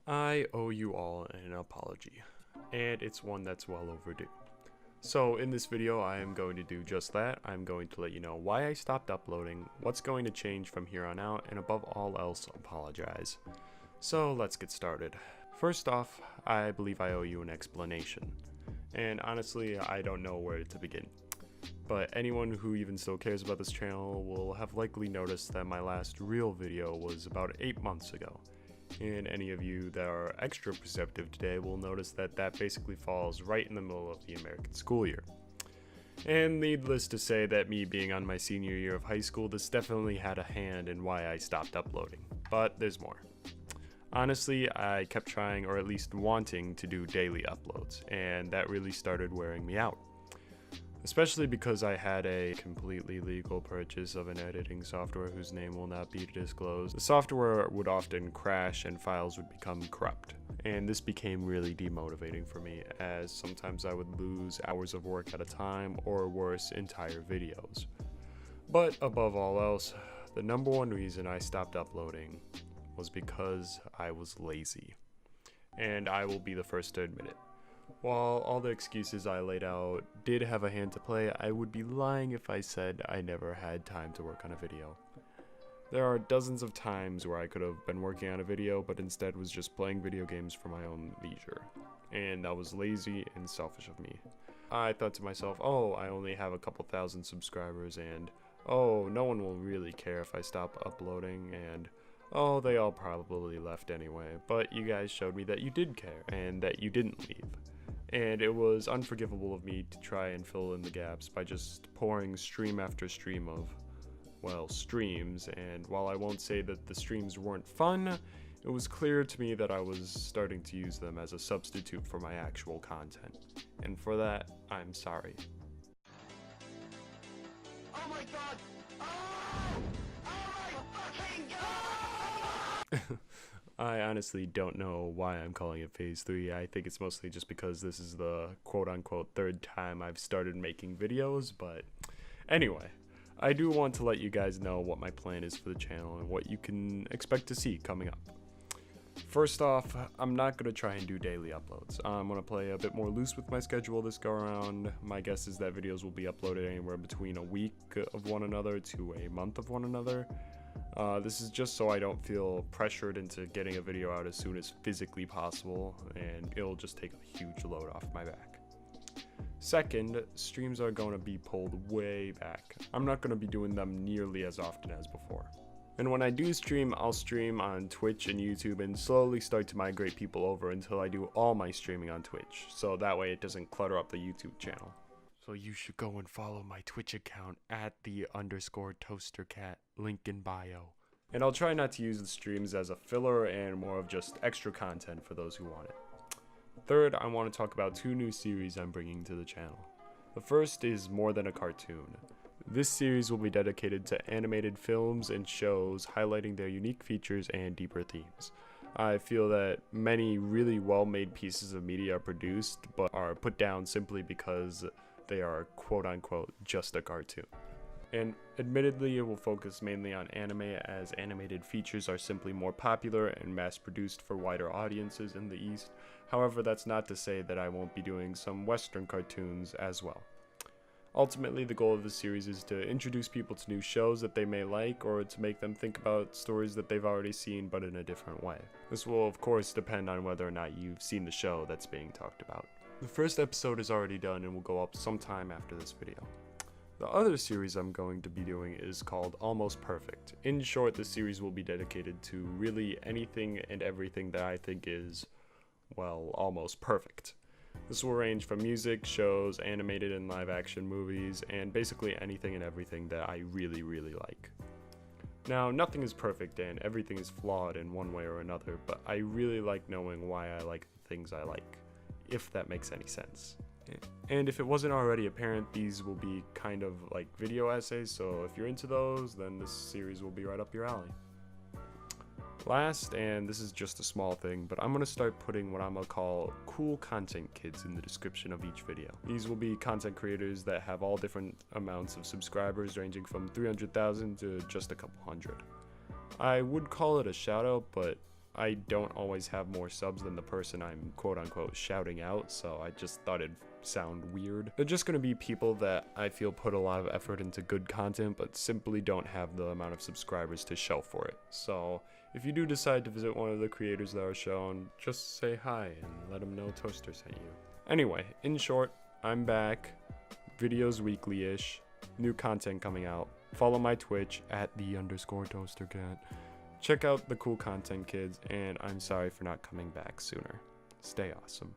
I owe you all an apology, and it's one that's well overdue. So in this video I am going to do just that. I'm going to let you know why I stopped uploading, what's going to change from here on out, and above all else, apologize. So let's get started. First off, I believe I owe you an explanation, and honestly I don't know where to begin. But anyone who even still cares about this channel will have likely noticed that my last real video was about 8 months ago. And any of you that are extra perceptive today will notice that that basically falls right in the middle of the American school year. And needless to say that me being on my senior year of high school, this definitely had a hand in why I stopped uploading. But there's more. Honestly, I kept trying, or at least wanting, to do daily uploads, and that really started wearing me out. Especially because I had a completely legal purchase of an editing software whose name will not be disclosed. The software would often crash and files would become corrupt, and this became really demotivating for me, as sometimes I would lose hours of work at a time, or worse, entire videos. But above all else, the number one reason I stopped uploading was because I was lazy, and I will be the first to admit it. While all the excuses I laid out did have a hand to play, I would be lying if I said I never had time to work on a video. There are dozens of times where I could have been working on a video, but instead was just playing video games for my own leisure. And that was lazy and selfish of me. I thought to myself, oh, I only have a couple thousand subscribers, and oh, no one will really care if I stop uploading, and oh, they all probably left anyway. But you guys showed me that you did care, and that you didn't leave. And it was unforgivable of me to try and fill in the gaps by just pouring stream after stream of, well, streams. And while I won't say that the streams weren't fun, it was clear to me that I was starting to use them as a substitute for my actual content. And for that, I'm sorry. Oh my god! Oh! Oh my fucking god! I honestly don't know why I'm calling it Phase 3. I think it's mostly just because this is the quote-unquote third time I've started making videos, but anyway, I do want to let you guys know what my plan is for the channel and what you can expect to see coming up. First off, I'm not going to try and do daily uploads. I'm going to play a bit more loose with my schedule this go around. My guess is that videos will be uploaded anywhere between a week of one another to a month of one another. This is just so I don't feel pressured into getting a video out as soon as physically possible, and it'll just take a huge load off my back. Second, streams are going to be pulled way back. I'm not going to be doing them nearly as often as before. And when I do stream, I'll stream on Twitch and YouTube and slowly start to migrate people over until I do all my streaming on Twitch, so that way it doesn't clutter up the YouTube channel. So you should go and follow my Twitch account at @the_toastercat, link in bio. And I'll try not to use the streams as a filler and more of just extra content for those who want it. Third, I want to talk about 2 new series I'm bringing to the channel. The first is More Than a Cartoon. This series will be dedicated to animated films and shows highlighting their unique features and deeper themes. I feel that many really well-made pieces of media are produced but are put down simply because they are quote-unquote just a cartoon. And admittedly, it will focus mainly on anime, as animated features are simply more popular and mass-produced for wider audiences in the East. However, that's not to say that I won't be doing some Western cartoons as well. Ultimately, the goal of this series is to introduce people to new shows that they may like, or to make them think about stories that they've already seen but in a different way. This will of course depend on whether or not you've seen the show that's being talked about. The first episode is already done and will go up sometime after this video. The other series I'm going to be doing is called Almost Perfect. In short, this series will be dedicated to really anything and everything that I think is, well, almost perfect. This will range from music, shows, animated and live action movies, and basically anything and everything that I really like. Now, nothing is perfect and everything is flawed in one way or another, but I really like knowing why I like the things I like, if that makes any sense. And if it wasn't already apparent, these will be kind of like video essays, so if you're into those, then this series will be right up your alley. Last, and this is just a small thing, but I'm going to start putting what I'm going to call cool content kids in the description of each video. These will be content creators that have all different amounts of subscribers, ranging from 300,000 to just a couple hundred. I would call it a shout out, but I don't always have more subs than the person I'm quote unquote shouting out, so I just thought it'd sound weird. They're just gonna be people that I feel put a lot of effort into good content, but simply don't have the amount of subscribers to show for it. So if you do decide to visit one of the creators that are shown, just say hi and let them know Toaster sent you. Anyway, in short, I'm back. Videos weekly-ish. New content coming out. Follow my Twitch at @the_toastercat. Check out the cool content, kids, and I'm sorry for not coming back sooner. Stay awesome.